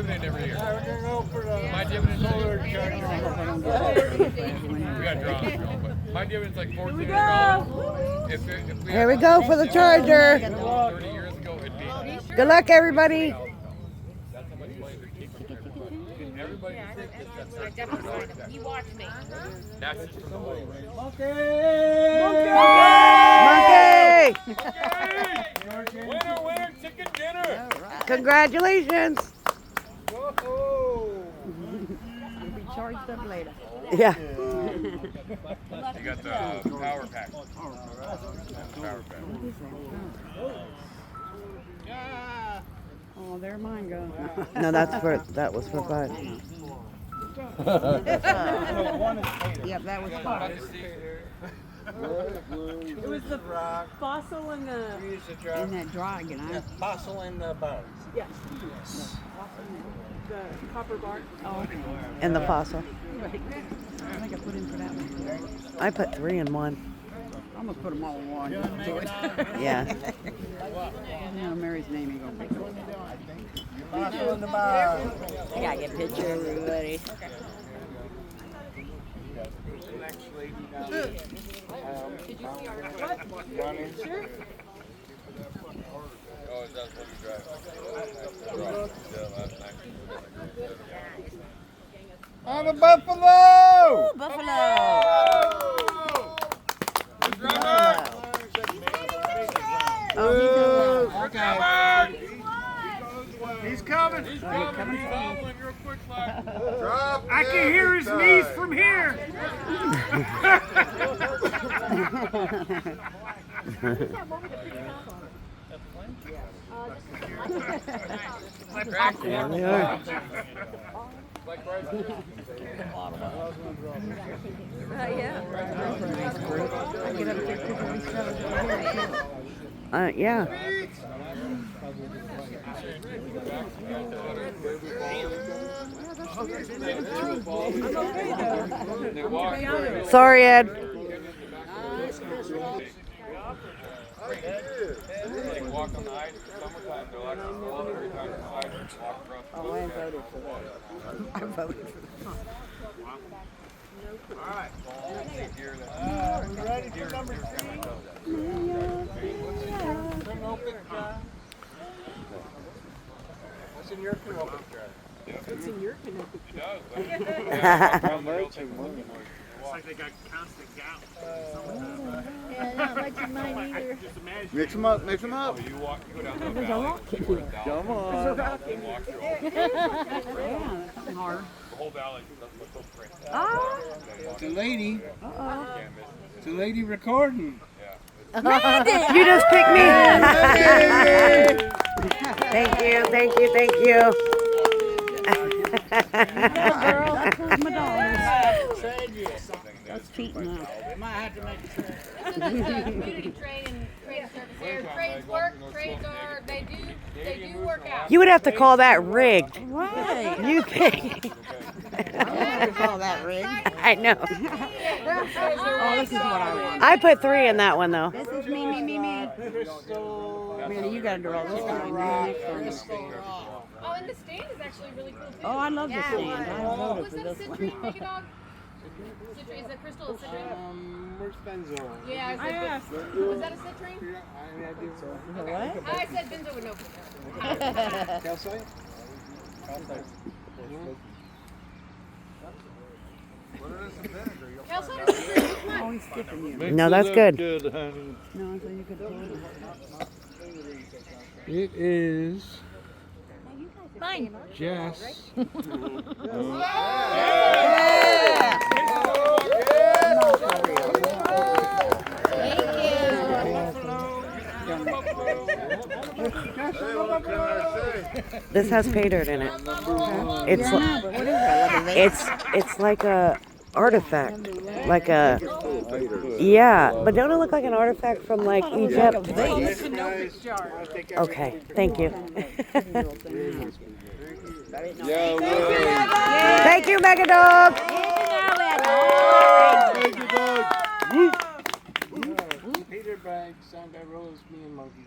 dividend every year. My dividend's we got draws, but my dividend's like $1,400. Here we go for the Charger. 30 years ago, it'd be. Good luck, everybody. That's how much money they're keeping from everybody. Everybody thinks that's You watch me. That's just from the whole way. Monkey! Winner, winner, chicken dinner! Congratulations. Whoa! You'll be charged up later. Yeah. You got the power pack. Power pack. Oh, there mine goes. No, that was for fun. Yep, that was fun. It was the fossil and that dragon. Fossil and the bones. Yes. The copper bark. Oh, okay. And the fossil. I think I put in for that one. I put 3 in one. I'm gonna put them all in one. Do it. Yeah. No, Mary's name ain't gonna be good. Fossil and the bones. I gotta get a picture of everybody. Sure. Oh, is that what you drive? Last night. On the buffalo! Ooh, buffalo. Oh, He's coming! He's coming. He's hobbling real quick, like. Drop I can hear his knees from here! There we are. Yeah. Sorry, Ed. They walk on the ice in the summertime, they're like all every time the ice and walk across the Oh, I voted for that. I voted for that. Alright. We ready for number 3? What's in your canoe picture? What's in your canoe? It's like they got constant gout. Yeah, not much in mine either. Mix them up, mix them up. You go down the There's a valley, rock in go here. down, Come on. walk your Yeah, that's something hard. the whole valley. That's what's so great. Ah! It's a lady. Uh-oh. It's a lady recording. You just picked me. Thank you, thank you, thank you. Girl, that's my dollars. That's cheating now. Community trade and trade service there. Trades work. Trades are they do work out. You would have to call that rigged. Right. You think? I have to call that rig. I know. Oh, this is what I want. I put 3 in that one though. This is me. Manny, you gotta draw this one. Next one. Oh, and the stand is actually really cool too. Oh, I love the stand. I voted Was for that this citrine, one. make a dog? Citrine, is that crystal a citrine? Where's Benzo? Yeah, I asked. was that a citrine? What? I said benzo with no filter. Calcite? Calcite is citrine. Come on. Oh, he's skipping you. No, that's good. No, so you could pull it. It is Fine. Jess. This has pay dirt in it. It's Yeah, I know, but what is that? Like a vase? it's like a artifact, like a yeah. But don't it look like an artifact from like Egypt? Okay, thank you. Thank you, Mega Dog. Peter Bag, signed by Rose, me and Monkey.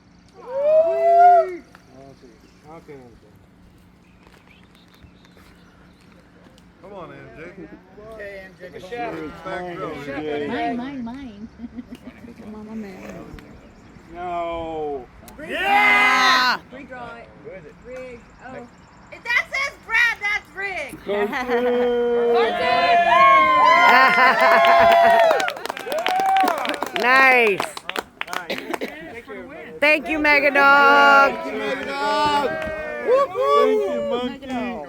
Okay. Come on, MJ. Okay, MJ, Take a shot. Back row. Mine. Come on, my man. No. Yeah! Redraw it. Who is it? Rig. Oh. If that says Brad, that's Rig. Nice. Thank you, Mega Dog. Thank you, Monkey.